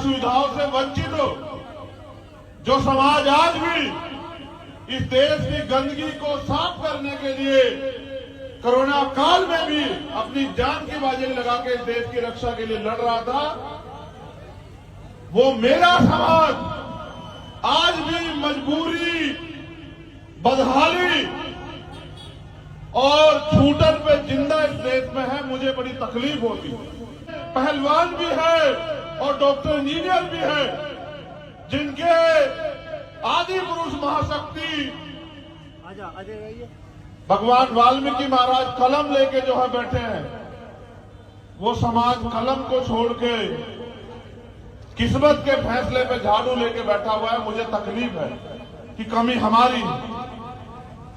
सुविधाओं से वंचित हो, जो समाज आज भी इस देश की गंदगी को साफ करने के लिए कोरोना काल में भी अपनी जान की बाजी लगा के इस देश की रक्षा के लिए लड़ रहा था, वो मेरा समाज आज भी मजबूरी, बदहाली और छूटन पे जिंदा इस देश में है। मुझे बड़ी तकलीफ होती है। पहलवान भी है और डॉक्टर इंजीनियर भी है, जिनके आदि पुरुष महाशक्ति भगवान वाल्मीकि महाराज कलम लेके जो है बैठे हैं, वो समाज कलम को छोड़ के किस्मत के फैसले पे झाड़ू लेके बैठा हुआ है। मुझे तकलीफ है कि कमी हमारी,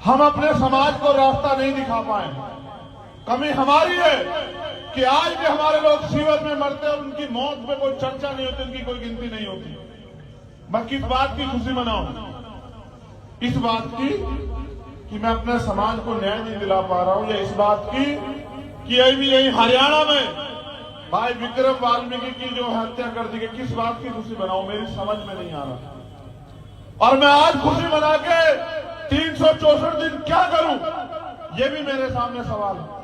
हम अपने समाज को रास्ता नहीं दिखा पाए। कमी हमारी है कि आज भी हमारे लोग सीवर में मरते हैं, उनकी मौत पे कोई चर्चा नहीं होती, उनकी कोई गिनती नहीं होती। मैं किस बात की खुशी मनाऊं? इस बात की कि मैं अपने समाज को न्याय नहीं दिला पा रहा हूं, या इस बात की कि अभी यही हरियाणा में भाई विक्रम वाल्मीकि की जो हत्या कर दी गई, किस बात की खुशी मनाऊं? मेरी समझ में नहीं आ रहा। और मैं आज खुशी मना के 364 दिन क्या करूं, ये भी मेरे सामने सवाल है।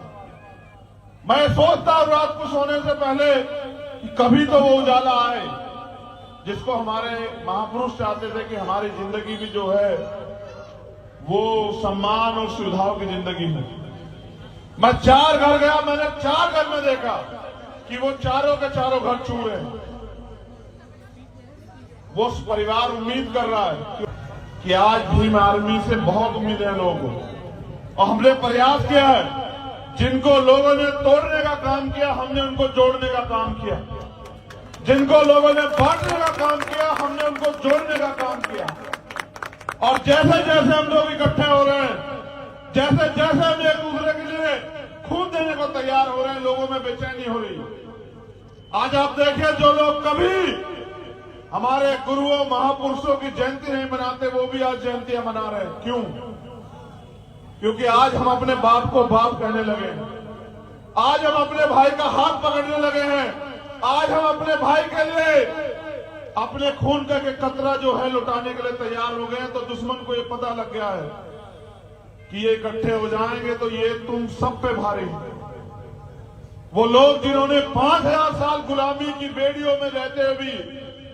मैं सोचता हूं रात को सोने से पहले कि कभी तो वो उजाला आए जिसको हमारे महापुरुष चाहते थे कि हमारी जिंदगी भी जो है वो सम्मान और सुविधाओं की जिंदगी हो। मैं 4 घर गया, मैंने 4 घर में देखा कि वो चारों के चारों घर चूर हैं। वो परिवार उम्मीद कर रहा है कि आज भीम आर्मी से बहुत उम्मीद है लोगों को, और हमने प्रयास किया है। जिनको लोगों ने तोड़ने का काम किया, हमने उनको जोड़ने का काम किया। जिनको लोगों ने बांटने का काम किया, हमने उनको जोड़ने का काम किया। और जैसे जैसे हम लोग इकट्ठे हो रहे हैं, जैसे जैसे हम एक दूसरे के लिए खून देने को तैयार हो रहे हैं, लोगों में बेचैनी हो रही। आज आप देखिए, जो लोग कभी हमारे गुरुओं महापुरुषों की जयंती नहीं मनाते, वो भी आज जयंतियां मना रहे हैं। क्यों? क्योंकि आज हम अपने बाप को बाप कहने लगे हैं। आज हम अपने भाई का हाथ पकड़ने लगे हैं। आज हम अपने भाई के लिए अपने खून का कतरा जो है लुटाने के लिए तैयार हो गए हैं। तो दुश्मन को ये पता लग गया है कि ये इकट्ठे हो जाएंगे तो ये तुम सब पे भारी। वो लोग जिन्होंने 5000 साल गुलामी की बेड़ियों में रहते हुए भी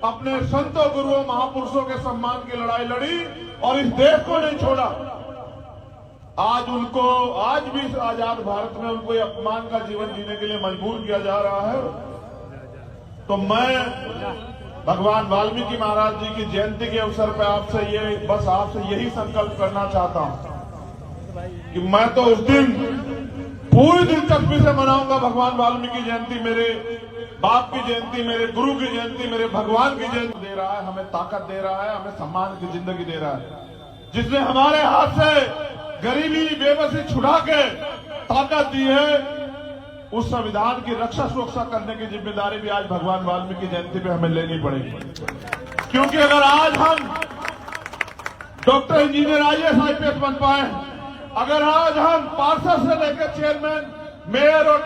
अपने संतों, गुरुओं, महापुरुषों के सम्मान की लड़ाई लड़ी और इस देश को नहीं छोड़ा, आज उनको, आज भी इस आजाद भारत में उनको ये अपमान का जीवन जीने के लिए मजबूर किया जा रहा है। तो मैं भगवान वाल्मीकि महाराज जी की जयंती के अवसर पर आपसे यही संकल्प करना चाहता हूं कि मैं तो उस दिन पूरी दिलचस्पी से मनाऊंगा भगवान वाल्मीकि जयंती। मेरे बाप की जयंती, मेरे गुरु की जयंती, मेरे भगवान की जयंती दे रहा है, हमें ताकत दे रहा है, हमें सम्मान की जिंदगी दे रहा है, जिसने हमारे हाथ से गरीबी, बेबसी छुड़ा के ताकत दी है। उस संविधान की रक्षा सुरक्षा करने की जिम्मेदारी भी आज भगवान वाल्मीकि जयंती पे हमें लेनी पड़ेगी। क्योंकि अगर आज हम डॉक्टर, इंजीनियर, IAS, IPS बन पाए, अगर आज हम पार्षद से लेकर चेयरमैन, मेयर और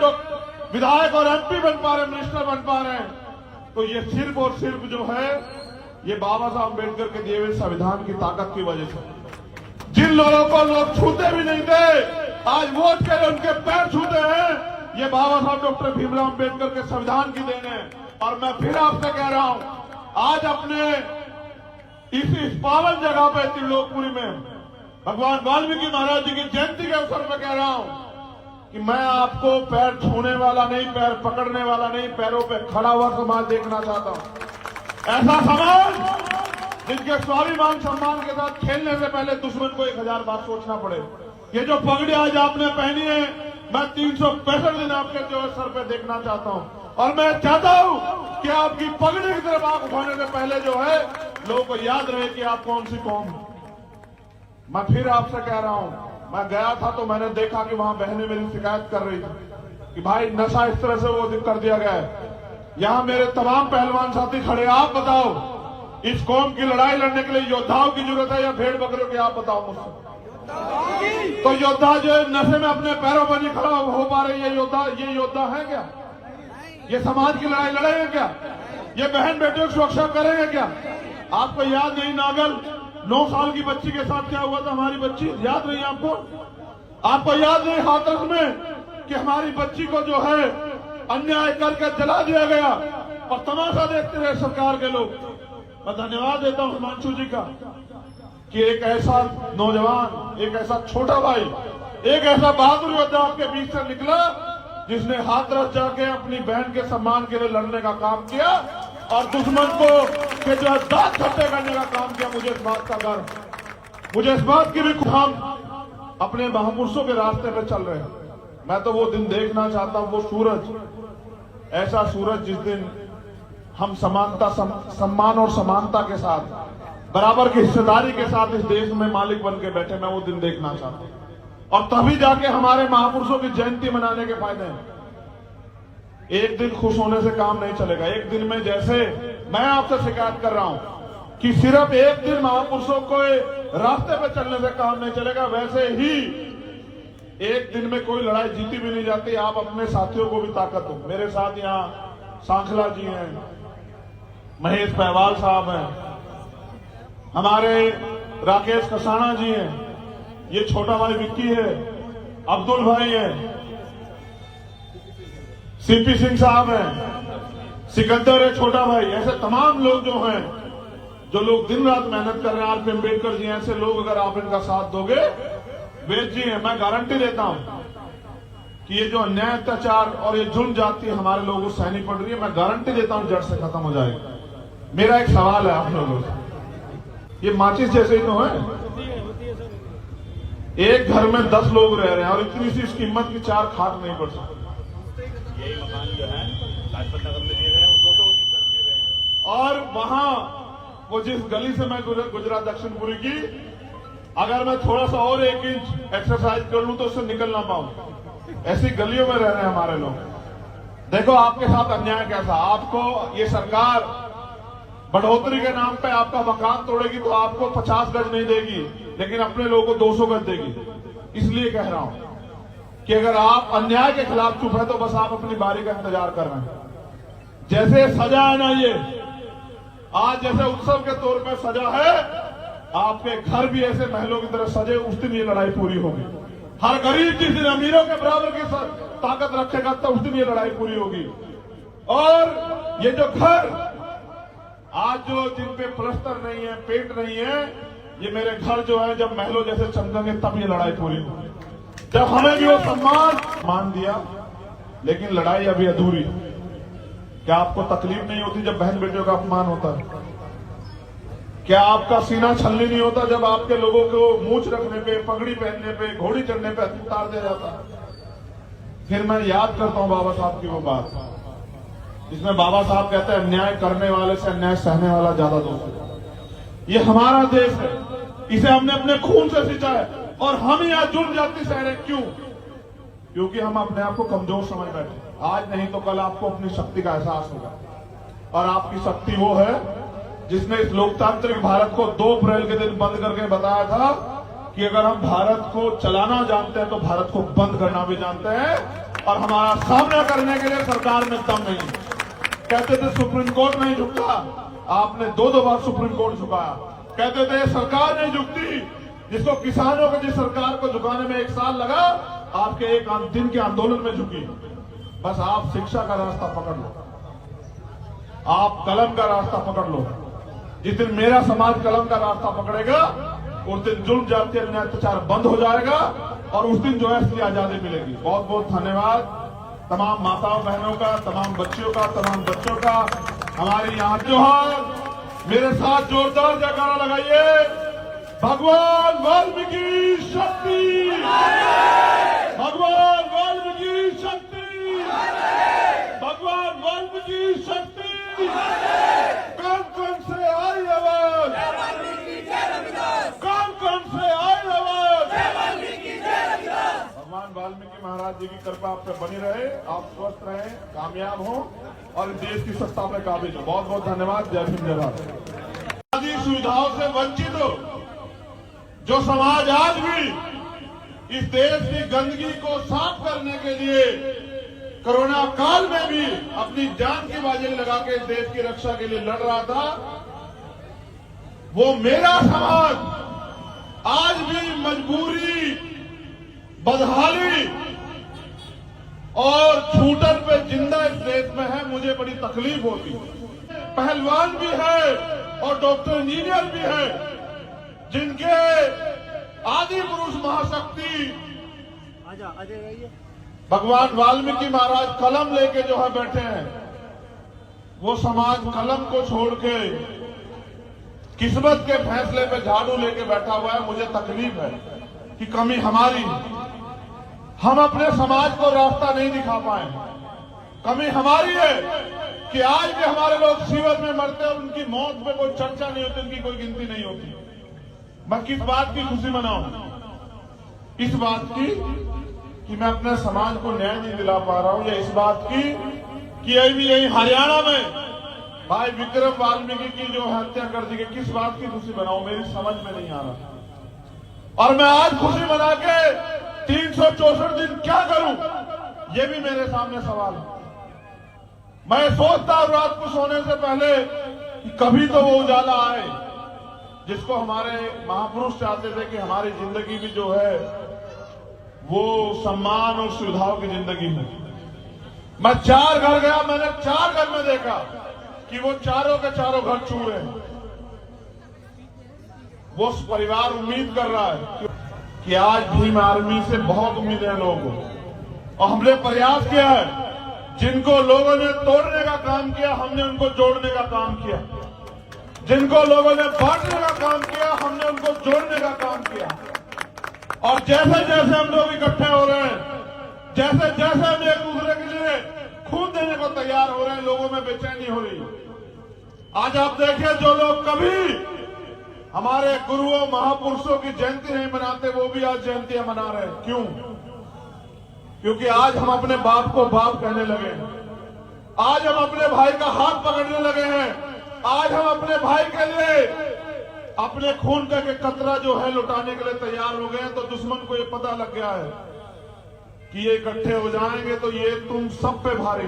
विधायक और MP बन पा रहे, मिनिस्टर बन पा रहे हैं, तो ये सिर्फ और सिर्फ जो है ये बाबा साहब अम्बेडकर के दिए हुए संविधान की ताकत की वजह से। जिन लोगों को लोग छूते भी नहीं थे, आज वोट के लिए उनके पैर छूते हैं, ये बाबा साहब डॉक्टर भीमराव अम्बेडकर के संविधान की देन है। और मैं फिर आपसे कह रहा हूं, आज अपने इस पावन जगह पे त्रिलोकपुरी में भगवान वाल्मीकि महाराज जी की जयंती के अवसर पर कह रहा हूं कि मैं आपको पैर छूने वाला नहीं, पैर पकड़ने वाला नहीं, पैरों पे खड़ा हुआ समाज देखना चाहता हूं। ऐसा समाज जिनके स्वाभिमान सम्मान के साथ खेलने से पहले दुश्मन को 1000 बार सोचना पड़े। ये जो पगड़ी आज आपने पहनी है, मैं 365 दिन आपके जो सर पे देखना चाहता हूं, और मैं चाहता हूं कि आपकी पगड़ी की तरफ आंख उठाने से पहले जो है लोगों को याद रहे कि आप कौन सी कौम। मैं फिर आपसे कह रहा हूं, मैं गया था तो मैंने देखा कि वहां बहनें मेरी शिकायत कर रही थी कि भाई नशा इस तरह से वो कर दिया गया है। यहां मेरे तमाम पहलवान साथी खड़े, आप बताओ इस कौम की लड़ाई लड़ने के लिए योद्धाओं की जरूरत है या भेड़ बकरियों की? आप बताओ मुझसे। तो योद्धा जो नशे में अपने पैरों पर नहीं खड़ा हो पा रहे, ये योद्धा है क्या? ये समाज की लड़ाई लड़े हैं क्या? ये बहन बेटियों की सुरक्षा करेंगे क्या? आपको याद नहीं नागल 9 साल की बच्ची के साथ क्या हुआ था? हमारी बच्ची, याद नहीं आपको? आपको याद नहीं हाथरस में कि हमारी बच्ची को जो है अन्याय करके जला दिया गया और तमाशा देखते रहे सरकार के लोग। मैं धन्यवाद देता हूं हिमांशु जी का कि एक ऐसा नौजवान, एक ऐसा छोटा भाई, एक ऐसा बहादुर योद्धा आपके बीच से निकला जिसने हाथरस जाके अपनी बहन के सम्मान के लिए लड़ने का काम किया और दुश्मन को के जो दांत खट्टे करने का काम किया। मुझे इस बात का गर्व, मुझे इस बात की भी हम अपने महापुरुषों के रास्ते पे चल रहे हैं। मैं तो वो दिन देखना चाहता हूं, वो सूरज, ऐसा सूरज जिस दिन हम समानता, सम्मान और समानता के साथ, बराबर की हिस्सेदारी के साथ इस देश में मालिक बन के बैठे, मैं वो दिन देखना चाहता हूं। और तभी जाके हमारे महापुरुषों की जयंती मनाने के फायदे हैं। एक दिन खुश होने से काम नहीं चलेगा। एक दिन में, जैसे मैं आपसे शिकायत कर रहा हूं कि सिर्फ एक दिन महापुरुषों को रास्ते पे चलने से काम नहीं चलेगा, वैसे ही एक दिन में कोई लड़ाई जीती भी नहीं जाती। आप अपने साथियों को भी ताकत दो। मेरे साथ यहाँ सांखला जी हैं, महेश पहवाल साहब हैं, हमारे राकेश कसाना जी हैं, ये छोटा भाई विक्की है, अब्दुल भाई है, सीपी सिंह साहब हैं, सिकंदर है छोटा भाई। ऐसे तमाम लोग जो हैं, जो लोग दिन रात मेहनत कर रहे हैं, आर.पी. अम्बेडकर जी, ऐसे लोग अगर आप इनका साथ दोगे, वेद जी हैं, मैं गारंटी देता हूं कि ये जो अन्याय, अत्याचार और ये जुल्म जाती है हमारे लोगों को सहनी पड़ रही है, मैं गारंटी देता हूं जड़ से खत्म हो जाएगी। मेरा एक सवाल है आप लोगों से, ये माचिस जैसे ही तो है, एक घर में 10 लोग रह रहे हैं और इतनी सी इसकी कीमत की 4 खाट नहीं पड़ सकती। यही मकान जो है लाजपत नगर में दिए गए हैं, 200 दिए गए हैं। और वहां वो जिस गली से मैं गुजरा दक्षिणपुरी की, अगर मैं थोड़ा सा और 1 इंच एक्सरसाइज कर लूं तो उससे निकल ना पाऊं। ऐसी गलियों में रह रहे हैं हमारे लोग। देखो आपके साथ अन्याय कैसा। आपको ये सरकार बढ़ोतरी के नाम पे आपका मकान तोड़ेगी तो आपको 50 गज नहीं देगी, लेकिन अपने लोगों को 200 गज देगी। इसलिए कह रहा हूं कि अगर आप अन्याय के खिलाफ चुप है तो बस आप अपनी बारी का इंतजार कर रहे हैं। जैसे सजा है ना, ये आज जैसे उत्सव के तौर पे सजा है, आपके घर भी ऐसे महलों की तरह सजे, उस दिन ये लड़ाई पूरी होगी। हर गरीब जिस दिन अमीरों के बराबर की ताकत रखेगा तो उस दिन ये लड़ाई पूरी होगी। और ये जो घर आज जो जिन पे प्लस्तर नहीं है, पेंट नहीं है, ये मेरे घर जो है जब महलों जैसे चमकेंगे तब ये लड़ाई पूरी होगी। जब हमें भी वो सम्मान मान दिया, लेकिन लड़ाई अभी अधूरी। क्या आपको तकलीफ नहीं होती जब बहन बेटियों का अपमान होता है? क्या आपका सीना छलनी नहीं होता जब आपके लोगों को मूंछ रखने पे, पगड़ी पहनने पे, घोड़ी चढ़ने पे उतार दिया जाता है? फिर मैं याद करता हूं बाबा साहब की वो बात, जिसमें बाबा साहब कहते हैं अन्याय करने वाले से अन्याय सहने वाला ज्यादा दोस्त है। ये हमारा देश है, इसे हमने अपने खून से सींचा है और हम यहाँ जुड़ जाती सह रहे। क्यों? क्योंकि हम अपने आप को कमजोर समझ बैठे। आज नहीं तो कल आपको अपनी शक्ति का एहसास होगा, और आपकी शक्ति वो है जिसने इस लोकतांत्रिक भारत को 2 अप्रैल के दिन बंद करके बताया था कि अगर हम भारत को चलाना जानते हैं तो भारत को बंद करना भी जानते हैं, और हमारा सामना करने के लिए सरकार में दम नहीं। कहते थे सुप्रीम कोर्ट नहीं झुकता, आपने 2 बार सुप्रीम कोर्ट झुकाया। कहते थे सरकार नहीं झुकती, जिसको किसानों को, जिस सरकार को झुकाने में 1 साल लगा, आपके 1 दिन के आंदोलन में झुकी। बस आप शिक्षा का रास्ता पकड़ लो, आप कलम का रास्ता पकड़ लो। जिस दिन मेरा समाज कलम का रास्ता पकड़ेगा, उस दिन जुल्म जाति अन्याय अत्याचार बंद हो जाएगा और उस दिन जो है इसकी आजादी मिलेगी। बहुत बहुत धन्यवाद तमाम माताओं बहनों का, तमाम बच्चियों का, तमाम बच्चों का। हमारी यहाँ त्योहार, मेरे साथ जोरदार जयकारा लगाइए। भगवान वाल्मीकि शक्ति, भगवान वाल्मीकि शक्ति, भगवान वाल्मीकि शक्ति। कौन कौन से आई आवाज, कौन कौन से आई आवाज। भगवान वाल्मीकि महाराज जी की कृपा आप पे बनी रहे, आप स्वस्थ रहें, कामयाब हों और देश की सत्ता में काबिज हो। बहुत बहुत धन्यवाद। जय हिंद, जय भारत। आदि सुविधाओं से वंचित हो जो समाज आज भी इस देश की गंदगी को साफ करने के लिए कोरोना काल में भी अपनी जान की बाजी लगा के देश की रक्षा के लिए लड़ रहा था, वो मेरा समाज आज भी मजबूरी, बदहाली और छूटन पे जिंदा इस देश में है। मुझे बड़ी तकलीफ होती है। पहलवान भी है और डॉक्टर इंजीनियर भी है, जिनके आदि पुरुष महाशक्ति भगवान वाल्मीकि महाराज कलम लेके जो है बैठे हैं, वो समाज कलम को छोड़ के किस्मत के फैसले पे झाड़ू लेके बैठा हुआ है। मुझे तकलीफ है कि कमी हमारी, हम अपने समाज को रास्ता नहीं दिखा पाए। कमी हमारी है कि आज भी हमारे लोग सीवर में मरते हैं, उनकी मौत पे कोई चर्चा नहीं होती, उनकी कोई गिनती नहीं होती। मैं किस बात की खुशी मनाऊं? इस बात की कि मैं अपने समाज को न्याय नहीं दिला पा रहा हूं, या इस बात की कि अभी यही हरियाणा में भाई विक्रम वाल्मीकि की जो हत्या कर दी गई, किस बात की खुशी मनाऊं? मेरी समझ में नहीं आ रहा। और मैं आज खुशी मना के 364 दिन क्या करूं, ये भी मेरे सामने सवाल है। मैं सोचता हूं रात को सोने से पहले कि कभी तो वो उजाला आए जिसको हमारे महापुरुष चाहते थे कि हमारी जिंदगी भी जो है वो सम्मान और सुविधाओं की जिंदगी हो। मैं 4 घर गया, मैंने 4 घर में देखा कि वो चारों के चारों घर चूर हैं। वो परिवार उम्मीद कर रहा है कि आज भीम आर्मी से बहुत उम्मीदें हैं लोगों को, और हमने प्रयास किया है। जिनको लोगों ने तोड़ने का काम किया, हमने उनको जोड़ने का काम किया। जिनको लोगों ने बांटने का काम किया, हमने उनको जोड़ने का काम किया। और जैसे जैसे हम लोग इकट्ठे हो रहे हैं, जैसे जैसे हम एक दूसरे के लिए खून देने को तैयार हो रहे हैं, लोगों में बेचैनी हो रही। आज आप देखिए, जो लोग कभी हमारे गुरुओं महापुरुषों की जयंती नहीं मनाते, वो भी आज जयंतियां मना रहे हैं। क्यों? क्योंकि आज हम अपने बाप को बाप कहने लगे हैं। आज हम अपने भाई का हाथ पकड़ने लगे हैं। आज हम अपने भाई के लिए अपने खून का के कतरा जो है लुटाने के लिए तैयार हो गए हैं। तो दुश्मन को ये पता लग गया है कि ये इकट्ठे हो जाएंगे तो ये तुम सब पे भारी।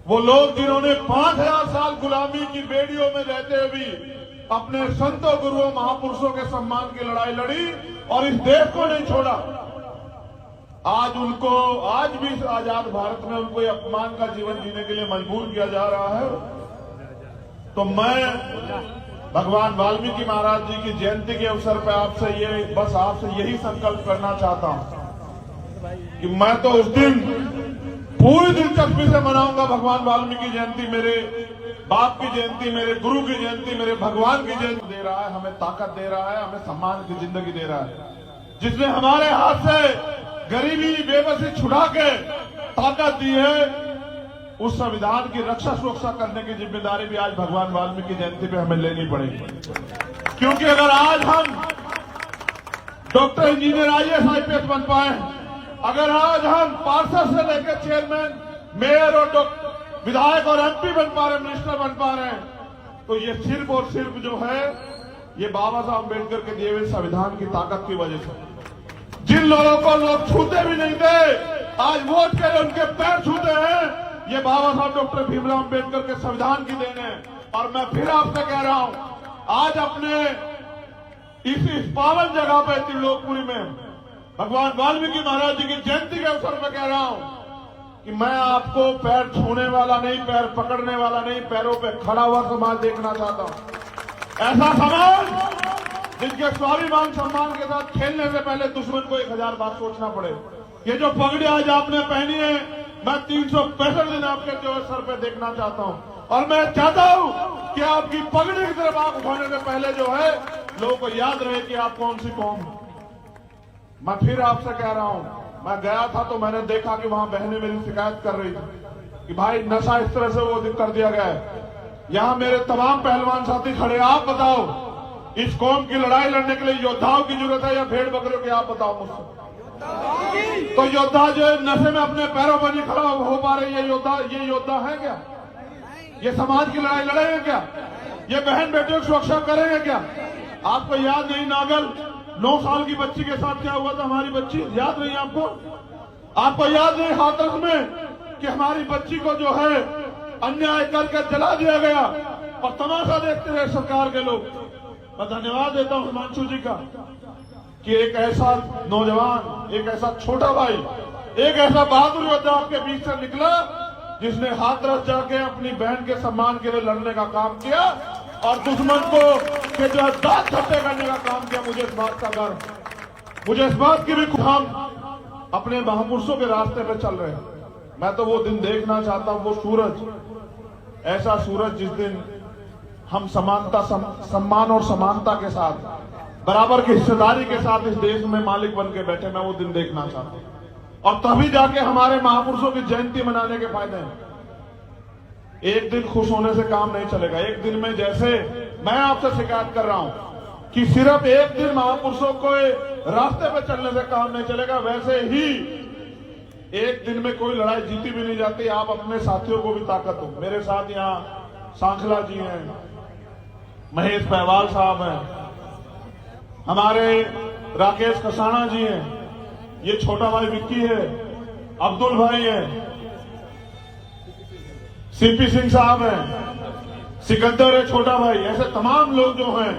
वो लोग जिन्होंने 5000 साल गुलामी की बेड़ियों में रहते हुए भी अपने संतों गुरुओं महापुरुषों के सम्मान की लड़ाई लड़ी और इस देश को नहीं छोड़ा, आज उनको, आज भी इस आजाद भारत में उनको ये अपमान का जीवन जीने के लिए मजबूर किया जा रहा है। तो मैं भगवान वाल्मीकि महाराज जी की जयंती के अवसर पर आपसे यही संकल्प करना चाहता हूं कि मैं तो उस दिन पूरी दिलचस्पी से मनाऊंगा भगवान वाल्मीकि जयंती। मेरे बाप की जयंती, मेरे गुरु की जयंती, मेरे भगवान की जयंती दे रहा है, हमें ताकत दे रहा है, हमें सम्मान की जिंदगी दे रहा है, जिसने हमारे हाथ से गरीबी बेबसी छुड़ा के ताकत दी है। उस संविधान की रक्षा सुरक्षा करने की जिम्मेदारी भी आज भगवान वाल्मीकि जयंती पे हमें लेनी पड़ेगी। क्योंकि अगर आज हम डॉक्टर इंजीनियर IAS IPS बन पाए, अगर आज हम पार्षद से लेकर चेयरमैन, मेयर और विधायक और MP बन पा रहे, मिनिस्टर बन पा रहे हैं, तो ये सिर्फ और सिर्फ जो है ये बाबा साहब अम्बेडकर के दिए हुए संविधान की ताकत की वजह से। जिन लोगों को लोग छूते भी नहीं थे, आज वोट के लिए उनके पैर छूते हैं, ये बाबा साहब डॉक्टर भीमराव अम्बेडकर के संविधान की देन है। और मैं फिर आपसे कह रहा हूं, आज अपने इस पावन जगह पे त्रिलोकपुरी में भगवान वाल्मीकि महाराज जी की जयंती के अवसर पर कह रहा हूं कि मैं आपको पैर छूने वाला नहीं, पैर पकड़ने वाला नहीं, पैरों पे खड़ा हुआ समाज देखना चाहता हूं। ऐसा समाज जिनके स्वाभिमान सम्मान के साथ खेलने से पहले दुश्मन को 1000 बार सोचना पड़े। ये जो पगड़ी आज आपने पहनी है, मैं 365 दिन आपके जो सर पे देखना चाहता हूं। और मैं चाहता हूं कि आपकी पगड़ी की तरफ आंख उठाने से पहले जो है लोगों को याद रहे कि आप कौन सी कौम। मैं फिर आपसे कह रहा हूं, मैं गया था तो मैंने देखा कि वहां बहनें मेरी शिकायत कर रही थी कि भाई नशा इस तरह से वो कर दिया गया है। यहां मेरे तमाम पहलवान साथी खड़े, आप बताओ इस कौम की लड़ाई लड़ने के लिए योद्धाओं की जरूरत है या भेड़ बकरियों की? आप बताओ मुझसे। तो योद्धा जो नशे में अपने पैरों पर नहीं खड़ा हो पा रहे, ये योद्धा है क्या? ये समाज की लड़ाई लड़ेंगे क्या? ये बहन बेटियों की सुरक्षा करेंगे क्या? आपको याद नहीं नागल 9 साल की बच्ची के साथ क्या हुआ था? हमारी बच्ची याद नहीं आपको? आपको याद नहीं हाथरस में कि हमारी बच्ची को जो है अन्याय करके जला दिया गया और तमाशा देखते रहे सरकार के लोग। मैं धन्यवाद देता हूं हिमांशु जी का कि एक ऐसा नौजवान, एक ऐसा छोटा भाई, एक ऐसा बहादुर योद्धा आपके बीच से निकला जिसने हाथरस जाके अपनी बहन के सम्मान के लिए लड़ने का काम किया और दुश्मन को के जो है दांत छट्टे करने का काम किया। मुझे इस बात का गर्व, मुझे इस बात की भी हम अपने महापुरुषों के रास्ते पे चल रहे हैं। मैं तो वो दिन देखना चाहता हूं, वो सूरज, ऐसा सूरज जिस दिन हम समानता, सम्मान और समानता के साथ, बराबर की हिस्सेदारी के साथ इस देश में मालिक बन के बैठे, मैं वो दिन देखना चाहता हूं। और तभी जाके हमारे महापुरुषों की जयंती मनाने के फायदे हैं। एक दिन खुश होने से काम नहीं चलेगा। एक दिन में, जैसे मैं आपसे शिकायत कर रहा हूं कि सिर्फ एक दिन महापुरुषों को रास्ते पे चलने से काम नहीं चलेगा, वैसे ही एक दिन में कोई लड़ाई जीती भी नहीं जाती। आप अपने साथियों को भी ताकत दो। मेरे साथ यहाँ सांखला जी हैं, महेश पहवाल साहब हैं, हमारे राकेश कसाना जी हैं, ये छोटा भाई विक्की है, अब्दुल भाई है, सीपी सिंह साहब हैं, सिकंदर है छोटा भाई। ऐसे तमाम लोग जो हैं,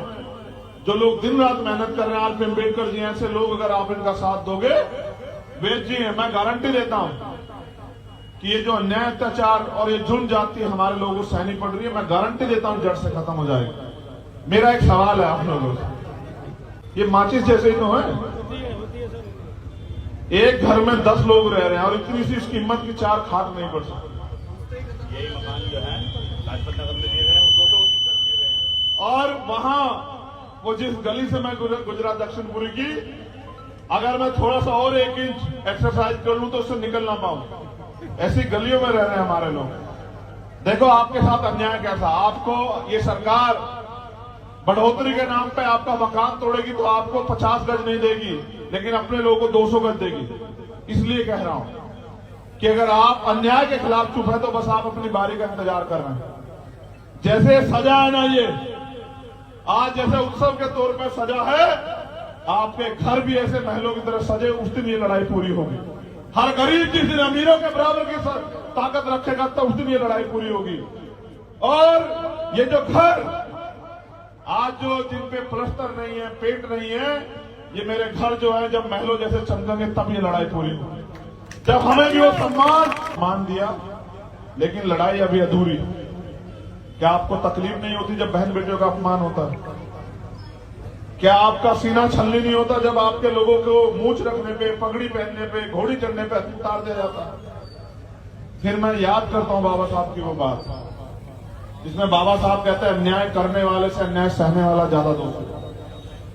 जो लोग दिन रात मेहनत कर रहे हैं, आर.पी. अम्बेडकर जी, ऐसे लोग अगर आप इनका साथ दोगे, वेद जी हैं, मैं गारंटी देता हूं कि ये जो अन्याय, अत्याचार और ये जुल्म जाती है हमारे लोगों को सहनी पड़ रही है, मैं गारंटी देता हूं जड़ से खत्म हो जाएगी। मेरा एक सवाल है आप लोगों से, ये माचिस जैसे ही तो है, एक घर में 10 लोग रह रहे हैं और इतनी सी इसकी कीमत की 4 खाट नहीं पड़ सकती। यही मकान जो है लाजपत नगर में दिए गए हैं, 200 घर दिए गए हैं। और वहां वो जिस गली से मैं गुजरा दक्षिणपुरी की, अगर मैं थोड़ा सा और 1 इंच एक्सरसाइज कर लूं तो उससे निकल ना पाऊं। ऐसी गलियों में रह रहे हैं हमारे लोग। देखो आपके साथ अन्याय कैसा। आपको ये सरकार बढ़ोतरी के नाम पे आपका मकान तोड़ेगी तो आपको 50 गज नहीं देगी, लेकिन अपने लोगों को 200 गज देगी। इसलिए कह रहा हूं कि अगर आप अन्याय के खिलाफ चुप है तो बस आप अपनी बारी का इंतजार कर रहे हैं। जैसे सजा है ना, ये आज जैसे उत्सव के तौर पे सजा है, आपके घर भी ऐसे महलों की तरह सजे, उस दिन ये लड़ाई पूरी होगी। हर गरीब जिस दिन अमीरों के बराबर की ताकत रखेगा तो उस दिन ये लड़ाई पूरी होगी। और ये जो घर आज जो जिन पे प्लस्तर नहीं है, पेंट नहीं है, ये मेरे घर जो है जब महलों जैसे चमकेंगे तब ये लड़ाई पूरी होगी। जब हमें भी वो सम्मान मान दिया, लेकिन लड़ाई अभी अधूरी। क्या आपको तकलीफ नहीं होती जब बहन बेटियों का अपमान होता है? क्या आपका सीना छलनी नहीं होता जब आपके लोगों को मूंछ रखने पे, पगड़ी पहनने पे, घोड़ी चढ़ने पे उतार दिया जाता है? फिर मैं याद करता हूं बाबा साहब की वो बात, जिसमें बाबा साहब कहते हैं अन्याय करने वाले से अन्याय सहने वाला ज्यादा दोस्त है।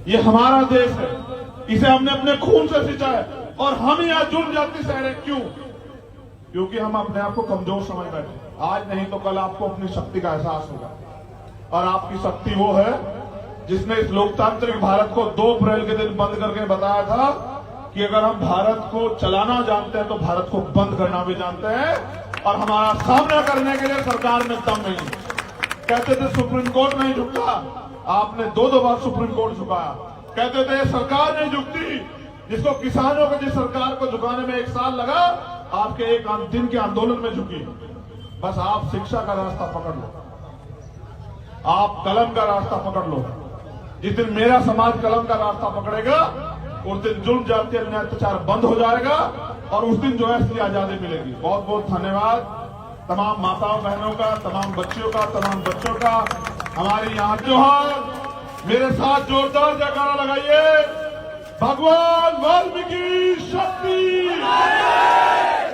ये हमारा देश है, इसे हमने अपने खून से सींचा है और हम यहाँ जुड़ जाती सह रहे। क्यों? क्योंकि हम अपने आप को कमजोर समझ बैठे। आज नहीं तो कल आपको अपनी शक्ति का एहसास होगा, और आपकी शक्ति वो है जिसने इस लोकतांत्रिक भारत को 2 अप्रैल के दिन बंद करके बताया था कि अगर हम भारत को चलाना जानते हैं तो भारत को बंद करना भी जानते हैं, और हमारा सामना करने के लिए सरकार में दम नहीं। कहते थे सुप्रीम कोर्ट नहीं झुकता, आपने 2 बार सुप्रीम कोर्ट झुकाया। कहते थे सरकार नहीं झुकती, जिसको किसानों को, जिस सरकार को झुकाने में 1 साल लगा, आपके 1 दिन के आंदोलन में झुकी। बस आप शिक्षा का रास्ता पकड़ लो, आप कलम का रास्ता पकड़ लो। जिस दिन मेरा समाज कलम का रास्ता पकड़ेगा, उस दिन जुल्म जाति अन्याय अत्याचार बंद हो जाएगा और उस दिन जो है इसकी आजादी मिलेगी। बहुत बहुत धन्यवाद तमाम माताओं बहनों का, तमाम बच्चियों का, तमाम बच्चों का। हमारी यहाँ जोहार, मेरे साथ जोरदार जयकारा लगाइए। भगवान वाल्मीकि शक्ति,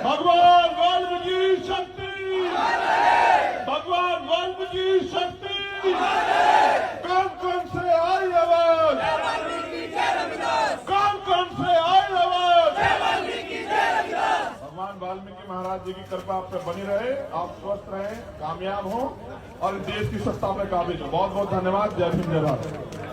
भगवान वाल्मीकि शक्ति, भगवान वाल्मीकि शक्ति। कौन से आई आवाज, कौन से आई आवाज। भगवान वाल्मीकि महाराज जी की कृपा आप पे बनी रहे, आप स्वस्थ रहें, कामयाब हों और देश की सत्ता में काबिज हो। बहुत बहुत धन्यवाद। जय भीम, जय भारत।